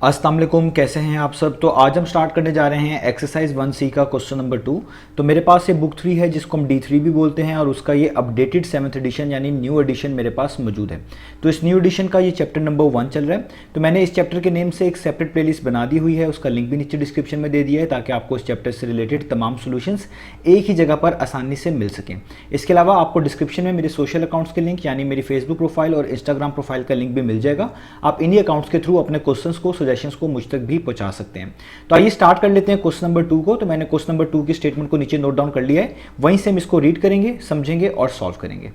अस्सलाम वालेकुम, कैसे हैं आप सब। तो आज हम स्टार्ट करने जा रहे हैं एक्सरसाइज 1C का क्वेश्चन नंबर 2। तो मेरे पास ये बुक 3 है जिसको हम D3 भी बोलते हैं और उसका ये अपडेटेड 7th एडिशन यानी न्यू एडिशन मेरे पास मौजूद है। तो इस न्यू एडिशन का ये चैप्टर नंबर 1 चल रहा है। तो मैंने इस चैप्टर के नेम से एक सेपरेट प्लेलिस्ट बना दी हुई है, उसका लिंक भी नीचे डिस्क्रिप्शन में दे दिया है ताकि आपको इस चैप्टर से रिलेटेड तमाम सोल्यूशंस एक ही जगह पर आसानी से मिल सकें। इसके अलावा आपको डिस्क्रिप्शन में मेरे सोशल अकाउंट्स के लिंक यानी मेरी फेसबुक प्रोफाइल और इंस्टाग्राम प्रोफाइल का लिंक भी मिल जाएगा। आप इन्हीं अकाउंट्स के थ्रू अपने क्वेश्चंस को, सजेशंस को मुझ तक भी पहुंचा सकते हैं। तो आइए स्टार्ट कर लेते हैं क्वेश्चन नंबर 2 को। तो मैंने क्वेश्चन नंबर 2 की स्टेटमेंट को नीचे नोट डाउन कर लिया है, वहीं से हम इसको रीड करेंगे, समझेंगे और सॉल्व करेंगे।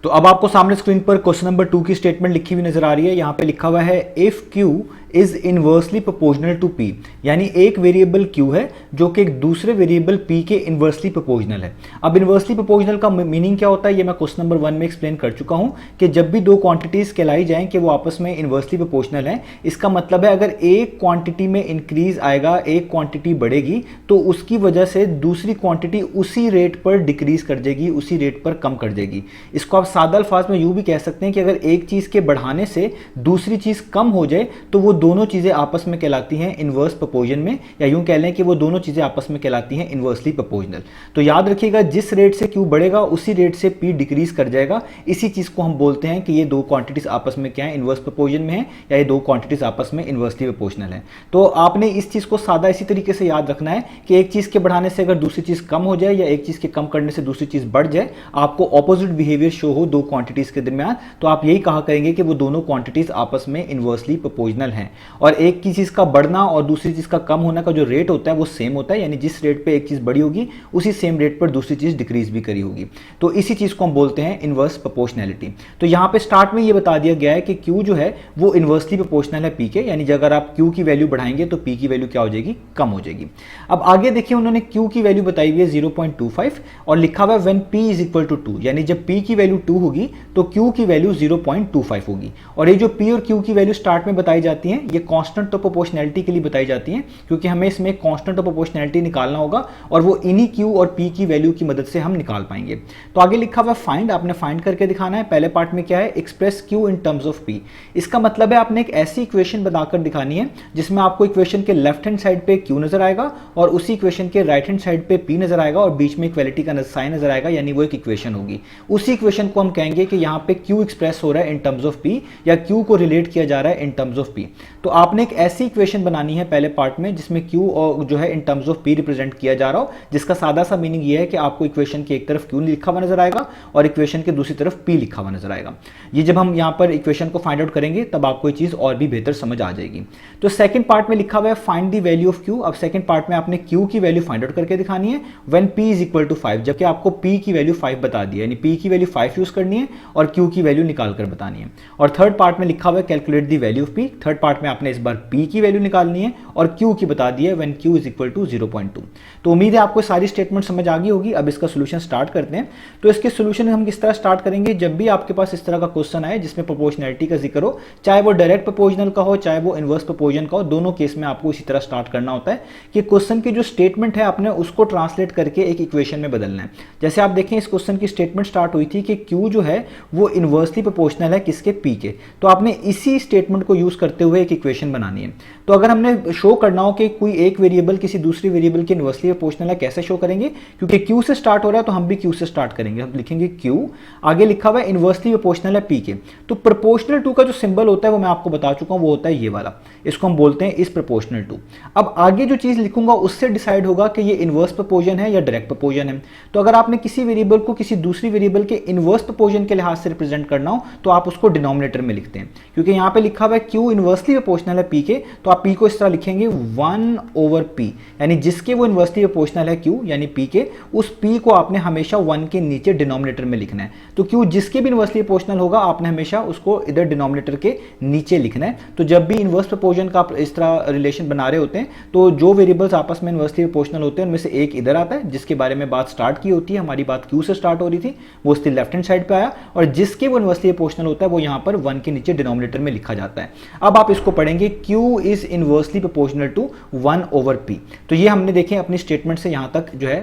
तो अब आपको सामने स्क्रीन पर क्वेश्चन नंबर 2 की स्टेटमेंट लिखी हुई नजर आ रही है। यहां पे लिखा हुआ है if Q is inversely proportional to P, यानी एक वेरिएबल Q है जो कि एक दूसरे वेरिएबल P के इनवर्सली प्रोपोर्शनल है। अब इनवर्सली प्रोपोर्शनल का मीनिंग क्या होता है ये मैं क्वेश्चन नंबर 1 में एक्सप्लेन कर चुका हूं कि जब भी दो क्वांटिटीज कहलाई जाएं कि वो आपस में इनवर्सली प्रोपोर्शनल है, इसका मतलब है अगर एक क्वांटिटी में इंक्रीज आएगा, एक क्वांटिटी बढ़ेगी, तो उसकी वजह से दूसरी क्वांटिटी उसी रेट पर डिक्रीज कर जाएगी, उसी रेट पर कम कर देगी। इसको आप सादा अल्फाज में यूं भी कह सकते हैं कि अगर एक चीज के बढ़ाने से दूसरी चीज कम हो जाए तो वो दोनों चीजें आपस में कहलाती हैं इनवर्स प्रोपोर्शन में, या यूं कह लें कि वो दोनों चीजें आपस में कहलाती हैं इनवर्सली प्रोपोर्शनल। तो याद रखिएगा जिस रेट से Q बढ़ेगा उसी रेट से P डिक्रीज कर जाएगा। इसी चीज को हम बोलते हैं कि ये दो क्वांटिटीज आपस में क्या है, इनवर्स प्रोपोर्शन में है, या ये दो क्वांटिटीज आपस में इनवर्सली प्रोपोर्शनल है। तो आपने इस चीज को सादा इसी तरीके से याद रखना है कि एक चीज के बढ़ाने से अगर दूसरी चीज कम हो जाए या एक चीज के कम करने से दूसरी चीज बढ़ जाए, आपको ऑपोजिट बिहेवियर शो हो दो क्वांटिटीज के दरमियान, तो आप यही कहा करेंगे कि वो दोनों क्वांटिटीज आपस में इनवर्सली प्रोपोर्शनल हैं। और एक की चीज का बढ़ना और दूसरी चीज का कम होने का जो रेट होता है वो सेम होता है, यानी जिस रेट पे एक चीज बड़ी होगी उसी सेम रेट पर दूसरी चीज डिक्रीज भी करी होगी। तो इसी चीज को हम बोलते हैं इनवर्स प्रोपोर्शनैलिटी। तो यहां पे स्टार्ट में ये बता दिया गया है कि Q जो है वो इनवर्सली प्रोपोर्शनल है P के, यानी अगर आप Q की वैल्यू बढ़ाएंगे तो P की वैल्यू क्या हो जाएगी, कम हो जाएगी। अब आगे देखिए उन्होंने Q की वैल्यू बताई हुई है 0.25 और लिखा हुआ है when P is equal to 2, यानी जब P की वैल्यू 2 होगी तो Q की वैल्यू 0.25 होगी। और ये जो P और Q की वैल्यू स्टार्ट में बताई जाती है ये कांस्टेंट ऑफ प्रोपोर्शनैलिटी के लिए बताई जाती है, क्योंकि हमें इसमें कांस्टेंट ऑफ प्रोपोर्शनैलिटी निकालना होगा और वो इन्हीं Q और P की वैल्यू की मदद से हम निकाल पाएंगे। तो आगे लिखा हुआ फाइंड, आपने फाइंड करके दिखाना है। पहले पार्ट में क्या है, express Q in terms of P। इसका मतलब है आपने एक ऐसी इक्वेशन बनाकर दिखानी है जिसमें आपको इक्वेशन के लेफ्ट हैंड साइड पे Q नजर आएगा और उसी इक्वेशन के राइट हैंड साइड पे P नजर आएगा और बीच में इक्वालिटी का साइन नजर आएगा, यानी वो एक इक्वेशन होगी। उसी इक्वेशन को हम कहेंगे कि यहाँ पे Q एक्सप्रेस हो रहा है इन टर्म्स ऑफ P या Q को रिलेट किया जा रहा है इन टर्म्स ऑफ P। तो आपने एक ऐसी इक्वेशन बनानी है पहले पार्ट में जिसमें Q और जो है in terms of P represent किया जा रहा हो, जिसका सादा सा मीनिंग ये है कि आपको इक्वेशन की एक तरफ Q लिखा हुआ नजर आएगा और इक्वेशन के दूसरी तरफ P लिखा हुआ नजर आएगा। ये जब हम यहाँ पर इक्वेशन को फाइंड आउट करेंगे तब आपको ये चीज और भी बेहतर समझ आ जाएगी। तो सेकंड पार्ट में लिखा हुआ है find the value of Q। अब सेकंड पार्ट में आपने Q की वैल्यू फाइंड आउट करके दिखानी है when P is equal to 5, जबकि आपको P की वैल्यू 5 बता दी है, यानी P की वैल्यू 5 यूज करनी है और Q की वैल्यू निकाल कर बतानी है। और थर्ड पार्ट में लिखा हुआ है calculate the value of P। Third part में आपने इस बार P की वैल्यू निकालनी है और Q की बता दी है when Q is equal to 0.2। तो उम्मीद है आपको सारी स्टेटमेंट समझ आ गई होगी। अब इसका सोल्यूशन स्टार्ट करते हैं। तो इसके सोल्यूशन हम किस तरह स्टार्ट करेंगे, जब भी आपके पास इस तरह का क्वेश्चन आए जिसमें प्रोपोर्शनैलिटी का जिक्र हो, चाहे वो डायरेक्ट प्रोपोर्शनल का हो चाहे वो इनवर्स प्रोपोर्शन का हो, दोनों केस में आपको इसी तरह स्टार्ट करना होता है कि क्वेश्चन की जो स्टेटमेंट है आपने उसको ट्रांसलेट करके एक इक्वेशन में बदलना है। जैसे आप देखें इस क्वेश्चन की स्टेटमेंट स्टार्ट हुई थी कि Q जो है वो इनवर्सली प्रोपोर्शनल है किसके, P के। तो आपने इसी स्टेटमेंट को यूज करते हुए एक इक्वेशन बनानी है। तो अगर हमने शो करना हो कि कोई एक वेरिएबल किसी दूसरी वेरिएबल के इनवर्सली प्रोपोर्शनल है, कैसे शो करेंगे, क्योंकि Q से स्टार्ट हो रहा है तो हम भी Q से स्टार्ट करेंगे। हम लिखेंगे Q, आगे लिखा हुआ है इनवर्सली प्रोपोर्शनल है P के। तो प्रोपोर्शनल टू का जो सिंबल होता है वो मैं आपको बता चुका हूं, वो होता है ये वाला, इसको हम बोलते हैं इस प्रोपोर्शनल टू। अब आगे जो चीज लिखूंगा उससे डिसाइड होगा कि ये इनवर्स प्रोपोर्शन है या डायरेक्ट प्रोपोर्शन है। तो अगर आपने किसी वेरिएबल को किसी दूसरी वेरिएबल के इनवर्स प्रोपोर्शन के लिहाज से रिप्रेजेंट करना हो तो आप उसको डिनोमिनेटर में लिखते हैं, क्योंकि यहाँ पे लिखा हुआ है Q इनवर्सली प्रोपोर्शनल है P के, तो आप P को इस तरह लिखेंगे 1/P, यानी जिसके वो इनवर्सली प्रोपोर्शनल है Q यानी P के, उस P को आपने हमेशा 1 के नीचे डिनोमिनेटर में लिखना है। तो Q जिसके भी इनवर्सली प्रोपोर्शनल होगा आपने हमेशा उसको इधर डिनोमिनेटर के नीचे लिखना है। तो जब भी इनवर्स प्रोपोर्शन का इस तरह रिलेशन बना रहे होते हैं तो जो वेरिएबल्स आपस में इनवर्सली प्रोपोर्शनल होते हैं उनमें से एक इधर आता है जिसके बारे में बात स्टार्ट की होती है, हमारी बात Q से स्टार्ट हो रही थी, वो उसके लेफ्ट हैंड साइड पे आया और जिसके वो इनवर्सली प्रोपोर्शनल होता है वो यहाँ पर 1 के नीचे डिनोमिनेटर में लिखा जाता है। अब आप इसको इसको पढ़ेंगे Q is inversely proportional to 1/P। तो ये हमने देखें अपनी स्टेटमेंट से यहाँ तक जो है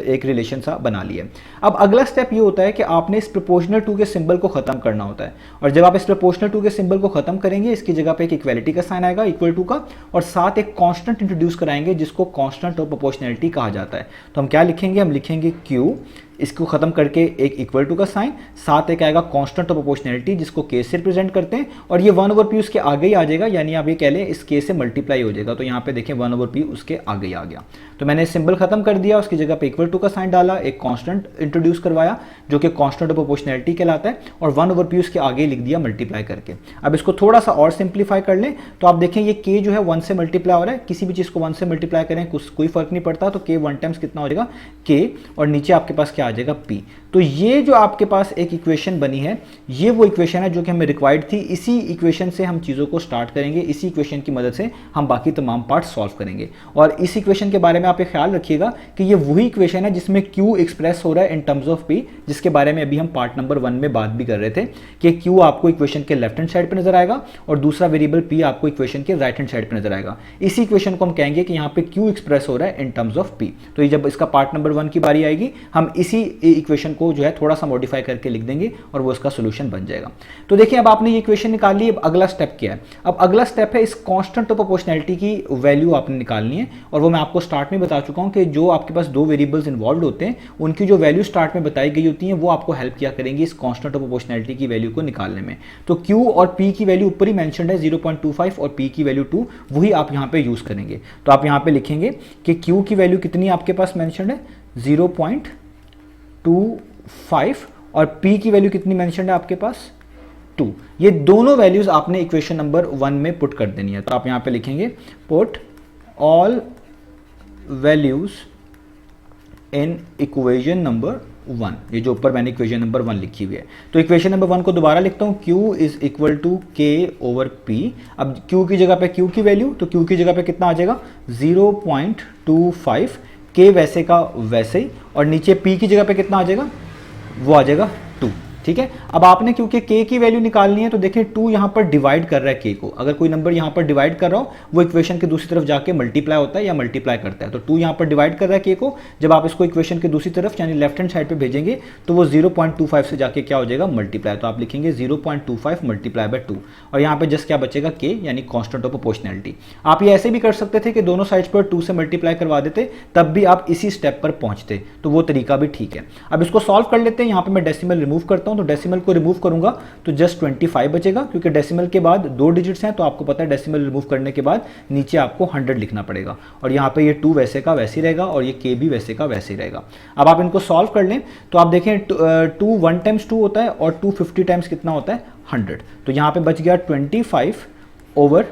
एक रिलेशन सा बना लिया। अब अगला स्टेप ये होता है कि आपने इस प्रोपोर्शनल टू के सिंबल को खत्म करना होता है, और जब आप इस प्रोपोर्शनल टू के सिंबल को खत्म करेंगे इसकी जगह पे एक इक्वालिटी का साइन आएगा इक्वल टू का, और साथ एक कांस्टेंट इंट्रोड्यूस कराएंगे जिसको कांस्टेंट ऑफ प्रोपोर्शनैलिटी कहा जाता है। तो हम क्या लिखेंगे, हम लिखेंगे Q, इसको खत्म करके एक इक्वल टू का साइन, साथ एक आएगा कांस्टेंट ऑफ प्रोपोर्शनैलिटी जिसको K से रिप्रेजेंट करते हैं, और ये 1/P उसके आगे ही आ जाएगा, यानी आप ये कह लें इस K से मल्टीप्लाई हो जाएगा। तो यहाँ पे देखें 1/P उसके आगे ही आ गया। तो मैंने सिंबल खत्म कर दिया, उसकी जगह पे इक्वल टू का साइन डाला, एक कांस्टेंट इंट्रोड्यूस करवाया जो कि कांस्टेंट ऑफ प्रोपोर्शनैलिटी कहलाता है, और 1/P उसके आगे लिख दिया मल्टीप्लाई करके। अब इसको थोड़ा सा और सिंप्लीफाई कर लें तो आप देखें ये K जो है 1 से मल्टीप्लाई हो रहा है, किसी भी चीज़ को 1 से मल्टीप्लाई करें कोई फर्क नहीं पड़ता, तो K 1 टाइम्स कितना हो जाएगा K, और नीचे आपके पास क्या आ जाएगा P। तो ये जो आपके पास एक इक्वेशन बनी है, ये वो इक्वेशन है जो कि हमें रिक्वायर्ड थी। इसी इक्वेशन से हम चीज़ों को स्टार्ट करेंगे, इसी इक्वेशन की मदद से हम बाकी तमाम पार्ट सॉल्व करेंगे। और इस इक्वेशन के बारे में आप ये ख्याल रखिएगा कि ये वही इक्वेशन है जिसमें Q एक्सप्रेस हो रहा है इन टर्म्स ऑफ P, जिसके बारे में अभी हम पार्ट नंबर 1 में बात भी कर रहे थे कि Q आपको इक्वेशन के लेफ्ट हैंड साइड पर नजर आएगा और दूसरा वेरिएबल P आपको इक्वेशन के राइट हैंड साइड पर नजर आएगा। इसी इक्वेशन को हम कहेंगे कि यहाँ पे Q एक्सप्रेस हो रहा है इन टर्म्स ऑफ P। तो ये जब इसका पार्ट नंबर 1 की बारी आएगी हम इसी इक्वेशन को जो है थोड़ा सा मॉडिफाई करके लिख देंगे और वो इसका सोल्यूशन बन जाएगा। तो देखिए अब आपने ये इक्वेशन निकाल ली, अब अगला स्टेप क्या है? अब अगला स्टेप है इस कांस्टेंट ऑफ प्रोपोर्शनैलिटी की वैल्यू आपने निकालनी है, और वो मैं आपको स्टार्ट में बता चुका हूं कि जो आपके पास दो वेरिएबल्स इन्वॉल्व होते हैं उनकी जो वैल्यू स्टार्ट में बताई गई होती है वो आपको हेल्प किया करेंगी इस कांस्टेंट ऑफ प्रोपोर्शनैलिटी की वैल्यू को निकालने में। तो Q और P की वैल्यू ऊपर ही मेंशन्ड है 0.25 और P की वैल्यू 2, वही आप यहाँ पे यूज करेंगे। तो आप यहाँ पे लिखेंगे कि Q की वैल्यू कितनी आपके पास मेंशन्ड है 0.25 और P की वैल्यू कितनी मेंशन्ड है आपके पास 2। ये दोनों वैल्यूज आपने इक्वेशन नंबर 1 में पुट कर देनी है। तो आप यहां पे लिखेंगे put all values in equation number 1, ये जो ऊपर मैंने इक्वेशन नंबर 1 लिखी हुई है। तो इक्वेशन नंबर 1 को दोबारा लिखता हूं, Q is equal to K over P। अब Q की जगह पे Q की वैल्यू, तो Q की जगह पे कितना आ जाएगा 0.25, K वैसे का वैसे ही, और नीचे P की जगह पे कितना आ जाएगा, वो आ जाएगा 2। ठीक है, अब आपने क्योंकि K की वैल्यू निकालनी है तो देखें 2 यहां पर डिवाइड कर रहा है K को। अगर कोई नंबर यहां पर डिवाइड कर रहा हो वो इक्वेशन के दूसरी तरफ जाके मल्टीप्लाई होता है या मल्टीप्लाई करता है। तो 2 यहां पर डिवाइड कर रहा है K को, जब आप इसको इक्वेशन के दूसरी तरफ यानी लेफ्ट हैंड साइड पे भेजेंगे तो वो 0.25 से जाके क्या हो जाएगा मल्टीप्लाई। तो आप लिखेंगे 0.25 मल्टीप्लाई बाय 2, और यहाँ पे जस्ट क्या बचेगा K यानी कांस्टेंट ऑफ प्रोपोर्शनैलिटी। आप ये ऐसे भी कर सकते थे कि दोनों साइड्स पर 2 से मल्टीप्लाई करवा देते, तब भी आप इसी स्टेप पर पहुंचते, तो वो तरीका भी ठीक है। अब इसको सॉल्व कर लेते हैं। यहाँ पे मैं डेसिमल रिमूव करता हूँ, तो डेसिमल को रिमूव करूंगा तो जस्ट 25 बचेगा, क्योंकि डेसिमल के बाद 2 डिजिट्स हैं तो आपको पता है डेसिमल रिमूव करने के बाद नीचे आपको 100 लिखना पड़ेगा, और यहाँ पे ये 2 वैसे का वैसे ही रहेगा और ये K भी वैसे का वैसे ही रहेगा। अब आप इनको सॉल्व कर लें तो आप देखें 2 1 टाइम्स 2 होता है और 2 50 टाइम्स कितना होता है 100। तो यहाँ पे बच गया 25 ओवर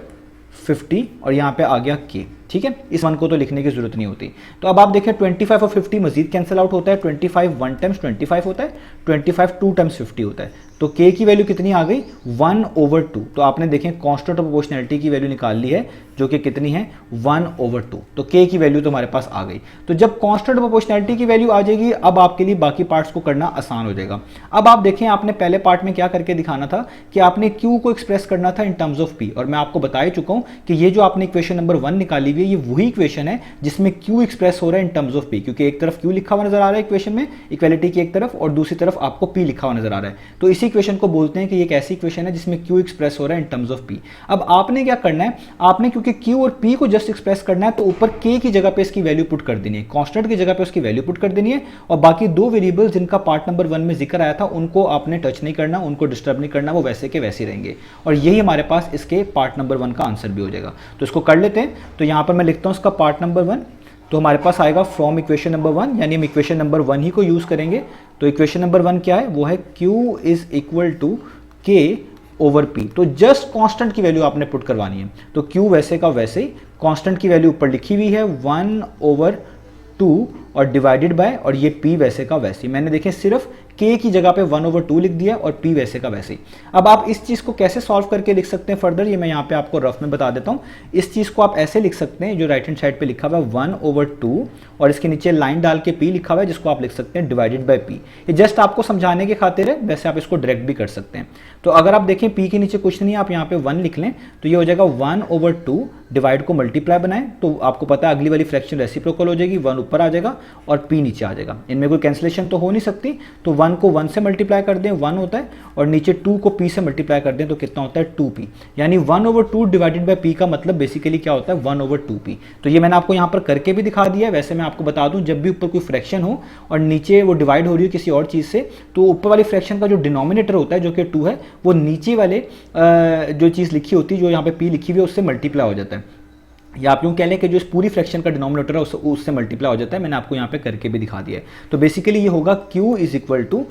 50 और यहाँ पे आ गया K। ठीक है, इस 1 को तो लिखने की जरूरत नहीं होती। तो अब आप देखें 25 और 50 मजीद कैंसिल आउट होता है, 25 1 टाइम्स 25 होता है, 25 2 टाइम्स 50 होता है। तो K की वैल्यू कितनी आ गई 1/2। तो आपने देखें कांस्टेंट ऑफ प्रोपोर्शनैलिटी की वैल्यू निकाल ली है जो कि कितनी है 1/2। तो K की वैल्यू तो हमारे पास आ गई। तो जब कांस्टेंट ऑफ प्रोपोर्शनैलिटी की वैल्यू आ जाएगी अब आपके लिए बाकी पार्ट्स को करना आसान हो जाएगा। अब आप देखें आपने पहले पार्ट में क्या करके दिखाना था कि आपने Q को एक्सप्रेस करना था इन टर्म्स ऑफ P, और मैं आपको बता ही चुका हूं कि ये जो आपने इक्वेशन नंबर 1 निकाली हुई है ये वही इक्वेशन है जिसमें Q एक्सप्रेस हो रहा है इन टर्म्स ऑफ P, क्योंकि एक तरफ Q लिखा हुआ नजर आ रहा है इक्वेशन में इक्वालिटी की एक तरफ, और दूसरी तरफ आपको P लिखा हुआ नजर आ रहा है। तो इसी इक्वेशन को बोलते हैं कि ये एक ऐसी इक्वेशन है जिसमें Q एक्सप्रेस हो रहा है इन टर्म्स ऑफ P। अब आपने क्या करना है, आपने क्योंकि Q और P को जस्ट एक्सप्रेस करना है तो ऊपर K की जगह पे इसकी वैल्यू पुट कर देनी है, कांस्टेंट की जगह पे उसकी वैल्यू पुट कर देनी है, और बाकी 2 वेरिएबल्स जिनका पार्ट नंबर 1 में जिक्र आया था उनको आपने टच नहीं करना, उनको डिस्टर्ब नहीं करना, वो वैसे के वैसे रहेंगे, और यही हमारे पास इसके पार्ट नंबर 1 का आंसर भी हो जाएगा। तो इसको कर लेते हैं। तो यहाँ पर मैं लिखता हूँ इसका पार्ट नंबर 1, तो हमारे पास आएगा फ्रॉम इक्वेशन नंबर 1, यानी हम इक्वेशन नंबर 1 ही को यूज करेंगे। तो इक्वेशन नंबर 1 क्या है, वो है Q is equal to K over P। तो जस्ट कांस्टेंट की वैल्यू आपने पुट करवानी है। तो Q वैसे का वैसे ही, कांस्टेंट की वैल्यू ऊपर लिखी हुई है 1/2 और डिवाइडेड बाय, और ये P वैसे का वैसे ही। मैंने देखें सिर्फ k की जगह पे 1/2 लिख दिया और p वैसे का वैसे ही। अब आप इस चीज़ को कैसे सॉल्व करके लिख सकते हैं फर्दर, ये मैं यहाँ पे आपको रफ में बता देता हूँ। इस चीज़ को आप ऐसे लिख सकते हैं, जो राइट हैंड साइड पे लिखा हुआ है 1/2 और इसके नीचे लाइन डाल के p लिखा हुआ है, जिसको आप लिख सकते हैं डिवाइडेड बाय p। ये जस्ट आपको समझाने के खातिर है, वैसे आप इसको डायरेक्ट भी कर सकते हैं। तो अगर आप देखें p के नीचे कुछ नहीं है, आप यहाँ पे 1 लिख लें तो ये हो जाएगा 1/2, डिवाइड को मल्टीप्लाई बनाएं तो आपको पता है अगली वाली फ्रैक्शन रेसिप्रोकल हो जाएगी, 1 ऊपर आ जाएगा और p नीचे आ जाएगा। इनमें कोई कैंसिलेशन तो हो नहीं सकती, तो 1 को 1 से मल्टीप्लाई कर दें 1 होता है, और नीचे 2 को p से मल्टीप्लाई कर दें तो कितना होता है 2p। यानी 1/2 डिवाइडेड बाय p का मतलब बेसिकली क्या होता है 1/2p। तो ये मैंने आपको यहाँ पर करके भी दिखा दिया है। वैसे मैं आपको बता दूं, जब भी ऊपर कोई फ्रैक्शन हो और नीचे वो डिवाइड हो रही हो किसी और चीज़ से, तो ऊपर वाली फ्रैक्शन का जो डिनोमिनेटर होता है जो कि 2 है, वो नीचे वाले जो चीज़ लिखी होती है, जो यहाँ पे p लिखी हुई है, उससे मल्टीप्लाई हो जाता है। या आप यूँ कह लें कि जो इस पूरी फ्रैक्शन का डिनोमिनेटर है उससे मल्टीप्लाई हो जाता है। मैंने आपको यहाँ पे करके भी दिखा दिया है। तो बेसिकली ये होगा q इज इक्वल टू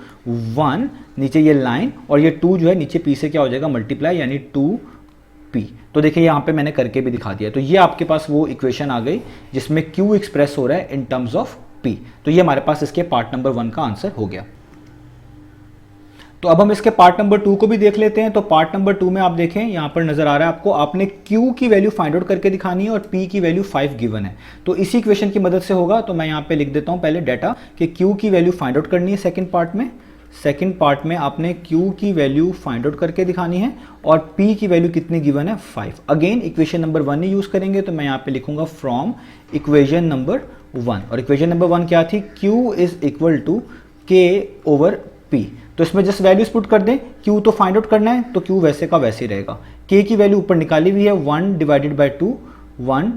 1, नीचे ये लाइन और ये 2 जो है नीचे p से क्या हो जाएगा मल्टीप्लाई, यानी 2p। तो देखिए यहाँ पे मैंने करके भी दिखा दिया। तो ये आपके पास वो इक्वेशन आ गई जिसमें q एक्सप्रेस हो रहा है इन टर्म्स ऑफ p। तो ये हमारे पास इसके पार्ट नंबर 1 का आंसर हो गया। तो अब हम इसके पार्ट नंबर 2 को भी देख लेते हैं। तो पार्ट नंबर 2 में आप देखें, यहाँ पर नजर आ रहा है आपको, आपने Q की वैल्यू फाइंड आउट करके दिखानी है और P की वैल्यू 5 गिवन है। तो इसी इक्वेशन की मदद से होगा। तो मैं यहाँ पे लिख देता हूँ पहले डाटा कि Q की वैल्यू फाइंड आउट करनी है सेकंड पार्ट में। सेकंड पार्ट में आपने Q की वैल्यू फाइंड आउट करके दिखानी है और P की वैल्यू कितनी गिवन है 5। अगेन इक्वेशन नंबर 1 ही यूज करेंगे। तो मैं यहाँ पे लिखूंगा फ्रॉम इक्वेशन नंबर 1, और इक्वेशन नंबर 1 क्या थी, Q is equal to K/P। तो इसमें जस्ट वैल्यूज पुट कर दें, Q तो फाइंड आउट करना है तो Q वैसे का वैसे ही रहेगा। K की वैल्यू ऊपर निकाली हुई है 1 डिवाइडेड बाय 2, 1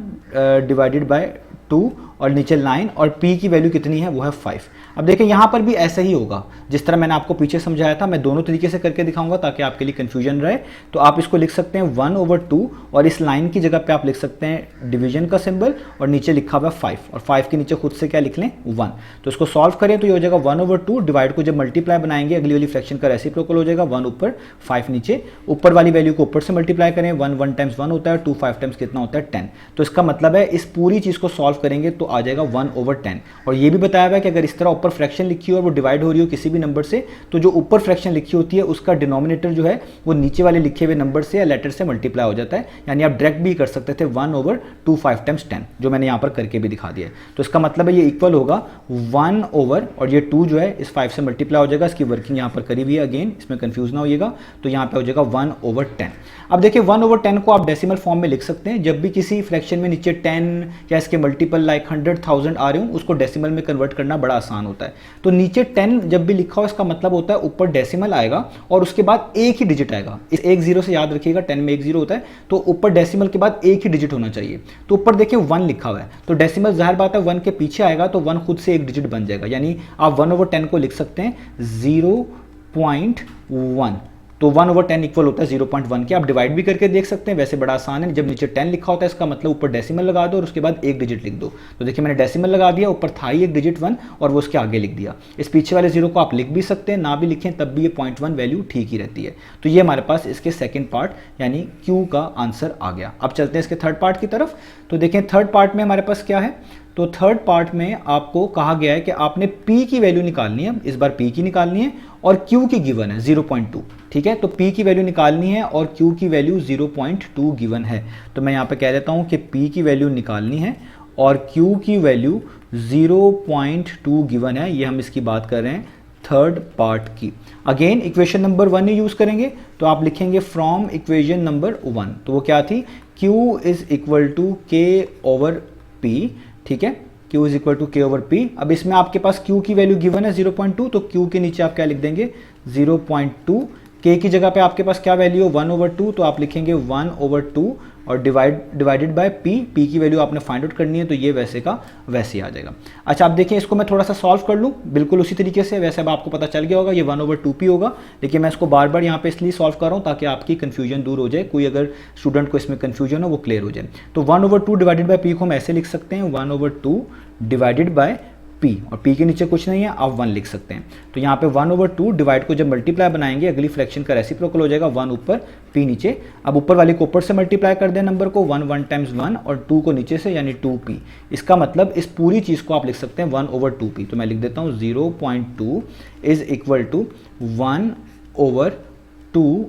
डिवाइडेड बाय 2 और नीचे लाइन, और P की वैल्यू कितनी है वो है 5। अब देखें यहाँ पर भी ऐसा ही होगा जिस तरह मैंने आपको पीछे समझाया था। मैं दोनों तरीके से करके दिखाऊंगा ताकि आपके लिए कंफ्यूजन रहे। तो आप इसको लिख सकते हैं 1/2 और इस लाइन की जगह पे आप लिख सकते हैं डिवीजन का सिंबल और नीचे लिखा हुआ 5, और 5 के नीचे खुद से क्या लिख लें 1। तो इसको सॉल्व करें तो ये हो जाएगा 1/2, डिवाइड को जब मल्टीप्लाई बनाएंगे अगली वाली फ्रैक्शन का रेसिप्रोकल हो जाएगा, 1 ऊपर 5 नीचे। ऊपर वाली वैल्यू को ऊपर से मल्टीप्लाई करें, 1 टाइम्स 1 होता है, 2 5 टाइम्स कितना होता है 10। तो इसका मतलब है इस पूरी चीज़ को सॉल्व करेंगे तो आ जाएगा 1/10। और ये भी बताया हुआ है कि अगर इस तरह ऊपर फ्रैक्शन लिखी हो और वो डिवाइड हो रही हो किसी भी नंबर से, तो जो ऊपर फ्रैक्शन लिखी होती है उसका डिनोमिनेटर जो है वो नीचे वाले लिखे हुए नंबर से या लेटर से मल्टीप्लाई हो जाता है। यानी आप डायरेक्ट भी कर सकते थे 1/2 5 टाइम्स 10, जो मैंने यहाँ पर करके भी दिखा दिया है। तो इसका मतलब है ये इक्वल होगा 1 ओवर, और ये 2 जो है इस 5 से मल्टीप्लाई हो जाएगा। इसकी वर्किंग यहाँ पर करी हुई है, अगेन इसमें कंफ्यूज ना होइएगा। तो यहाँ पे हो जाएगा 1/10। अब देखिए 1/10 को आप डेसिमल फॉर्म में लिख सकते हैं। जब भी किसी फ्रैक्शन में नीचे 10 या इसके मल्टीपल लाइक 100,000 आ रहे हो, उसको डेसिमल में कन्वर्ट करना बड़ा आसान होता है। तो नीचे 10 जब भी लिखा हो इसका मतलब होता है ऊपर डेसिमल आएगा और उसके बाद एक ही डिजिट आएगा। इस एक जीरो से याद रखिएगा, 10 में एक जीरो होता है, तो ऊपर डेसिमल के बाद एक ही डिजिट होना चाहिए। तो ऊपर देखिए 1 लिखा हुआ है, तो डेसिमल जाहिर बात है 1 के पीछे आएगा तो 1 खुद से एक डिजिट बन जाएगा। यानी आप 1/10 को लिख सकते हैं 0.1। तो 1/10 इक्वल होता है 0.1 के। आप डिवाइड भी करके देख सकते हैं, वैसे बड़ा आसान है। जब नीचे 10 लिखा होता है इसका मतलब ऊपर डेसिमल लगा दो और उसके बाद एक डिजिट लिख दो। तो देखिए मैंने डेसिमल लगा दिया, ऊपर था ही एक डिजिट 1 और वो उसके आगे लिख दिया। इस पीछे वाले जीरो को आप लिख भी सकते हैं, ना भी लिखें तब भी ये 0.1 वैल्यू ठीक ही रहती है। तो ये हमारे पास इसके सेकेंड पार्ट यानी Q का आंसर आ गया। अब चलते हैं इसके थर्ड पार्ट की तरफ। तो देखें थर्ड पार्ट में हमारे पास क्या है, तो थर्ड पार्ट में आपको कहा गया है कि आपने P की वैल्यू निकालनी है। इस बार P की निकालनी है और Q की गिवन है 0.2। ठीक है, तो P की वैल्यू निकालनी है और Q की वैल्यू 0.2 गिवन है। तो मैं यहाँ पे कह देता हूँ कि P की वैल्यू निकालनी है और Q की वैल्यू 0.2 गिवन है। ये हम इसकी बात कर रहे हैं थर्ड पार्ट की। अगेन इक्वेशन नंबर 1 ही यूज करेंगे। तो आप लिखेंगे फ्रॉम इक्वेशन नंबर 1। तो वो क्या थी, Q is equal to K/P। ठीक है, Q is equal to K/P। अब इसमें आपके पास Q की वैल्यू गिवन है 0.2, तो Q के नीचे आप क्या लिख देंगे 0.2। K की जगह पे आपके पास क्या वैल्यू है 1/2, तो आप लिखेंगे 1/2 और डिवाइडेड बाय P। P की वैल्यू आपने फाइंड आउट करनी है, तो ये वैसे का वैसे ही आ जाएगा। अच्छा आप देखिए इसको मैं थोड़ा सा सॉल्व कर लूँ बिल्कुल उसी तरीके से। वैसे अब आपको पता चल गया होगा ये 1/2P होगा, लेकिन मैं इसको बार बार यहाँ पे इसलिए सॉल्व कर रहा हूँ ताकि आपकी कन्फ्यूजन दूर हो जाए। कोई अगर स्टूडेंट को इसमें कन्फ्यूजन हो वो क्लियर हो जाए। तो 1/2 डिवाइडेड बाय P को हम ऐसे लिख सकते हैं 1/2 डिवाइडेड बाय P, और P के नीचे कुछ नहीं है, आप 1 लिख सकते हैं। तो यहाँ पे 1/2 डिवाइड को जब मल्टीप्लाई बनाएंगे अगली फ्रैक्शन का रेसिप्रोकल हो जाएगा, 1 ऊपर P नीचे। अब ऊपर वाले को ऊपर से मल्टीप्लाई कर दें नंबर को, 1 टाइम्स 1 और 2 को नीचे से, यानी 2P। इसका मतलब इस पूरी चीज़ को आप लिख सकते हैं 1/2P। तो मैं लिख देता हूँ 0.2 इज इक्वल टू 1/2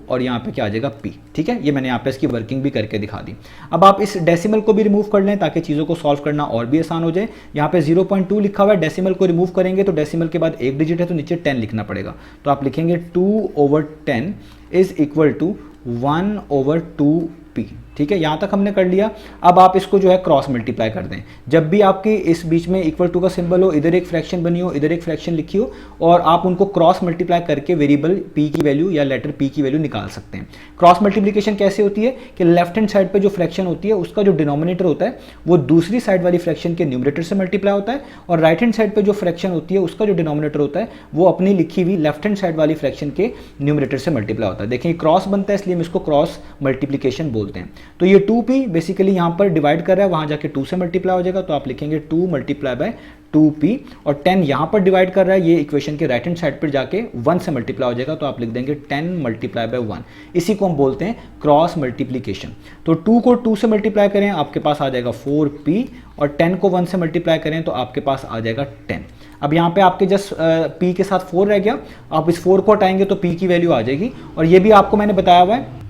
और यहाँ पे क्या आ जाएगा P। ठीक है, ये मैंने यहाँ पे इसकी वर्किंग भी करके दिखा दी। अब आप इस डेसिमल को भी रिमूव कर लें ताकि चीज़ों को सॉल्व करना और भी आसान हो जाए। यहाँ पे 0.2 लिखा हुआ है, डेसिमल को रिमूव करेंगे तो डेसिमल के बाद एक डिजिट है तो नीचे 10 लिखना पड़ेगा। तो आप लिखेंगे 2/10 इज इक्वल टू 1/2P। ठीक है, यहाँ तक हमने कर लिया। अब आप इसको जो है क्रॉस मल्टीप्लाई कर दें। जब भी आपके इस बीच में इक्वल टू का सिंबल हो, इधर एक फ्रैक्शन बनी हो, इधर एक फ्रैक्शन लिखी हो, और आप उनको क्रॉस मल्टीप्लाई करके वेरिएबल P की वैल्यू या लेटर P की वैल्यू निकाल सकते हैं। क्रॉस मल्टीप्लिकेशन कैसे होती है कि लेफ्ट हैंड साइड पे जो फ्रैक्शन होती है उसका जो डिनोमिनेटर होता है वो दूसरी साइड वाली फ्रैक्शन के न्यूमरेटर से मल्टीप्लाई होता है, और राइट हैंड साइड पे जो फ्रैक्शन होती है उसका जो डिनोमिनेटर होता है वो अपनी लिखी हुई लेफ्ट हैंड साइड वाली फ्रैक्शन के न्यूमरेटर से मल्टीप्लाई होता है। देखिए क्रॉस बनता है इसलिए हम इसको क्रॉस मल्टीप्लिकेशन बोलते हैं। तो ये 2P बेसिकली यहाँ पर डिवाइड कर रहा है, वहाँ जाके 2 से मल्टीप्लाई हो जाएगा, तो आप लिखेंगे 2 मल्टीप्लाई बाय 2P। और 10 यहाँ पर डिवाइड कर रहा है, ये इक्वेशन के राइट हैंड साइड पर जाके 1 से मल्टीप्लाई हो जाएगा, तो आप लिख देंगे 10 मल्टीप्लाई बाय 1। इसी को हम बोलते हैं क्रॉस मल्टीप्लिकेशन। तो 2 को 2 से मल्टीप्लाई करें आपके पास आ जाएगा 4P, और 10 को 1 से मल्टीप्लाई करें तो आपके पास आ जाएगा 10। अब यहाँ पे आपके जस्ट P के साथ 4 रह गया, आप इस 4 को हटाएंगे तो P की वैल्यू आ जाएगी। और ये भी आपको मैंने बताया हुआ है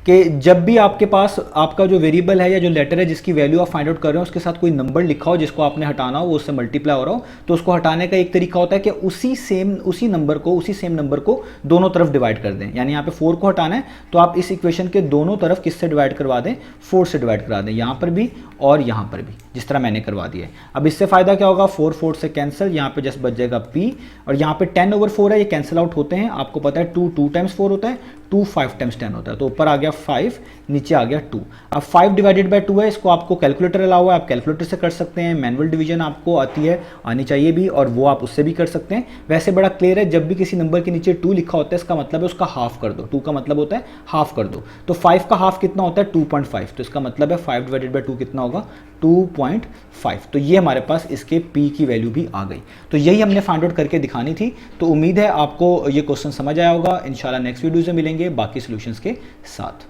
कि जब भी आपके पास आपका जो वेरिएबल है या जो लेटर है जिसकी वैल्यू आप फाइंड आउट कर रहे हो उसके साथ कोई नंबर लिखा हो जिसको आपने हटाना हो, वो उससे मल्टीप्लाई हो रहा हो, तो उसको हटाने का एक तरीका होता है कि उसी सेम नंबर को दोनों तरफ डिवाइड कर दें। यानी यहाँ पे 4 को हटाना है तो आप इस इक्वेशन के दोनों तरफ किससे डिवाइड करवा दें, 4 से डिवाइड करा दें, यहाँ पर भी और यहाँ पर भी, जिस तरह मैंने करवा दिया है। अब इससे फायदा क्या होगा, 4 से कैंसिल, यहाँ पे जस्ट बच जाएगा P, और यहाँ पे 10/4 है, ये कैंसिल आउट होते हैं। आपको पता है 2 टाइम्स 4 होता है, 2 5 टाइम्स 10 होता है, तो ऊपर आ गया 5, नीचे आ गया 2। अब 5 डिवाइडेड बाय 2 है, इसको आपको कैलकुलेटर अलावा आप कैलकुलेटर से कर सकते हैं, मैनुअल डिवीजन आपको आती है, आनी चाहिए भी, और वो आप उससे भी कर सकते हैं। वैसे बड़ा क्लियर है, जब भी किसी नंबर के नीचे 2 लिखा होता है इसका मतलब है उसका हाफ कर दो। 2 का मतलब होता है हाफ कर दो, तो 5 का हाफ कितना होता है 2.5, तो इसका मतलब है 5 डिवाइडेड बाय 2 कितना होगा 2.5। तो ये हमारे पास इसके P की वैल्यू भी आ गई। तो यही हमने फाइंड आउट करके दिखानी थी। तो उम्मीद है आपको ये क्वेश्चन समझ आया होगा। इंशाल्लाह नेक्स्ट वीडियो से मिलेंगे बाकी सॉल्यूशंस के साथ।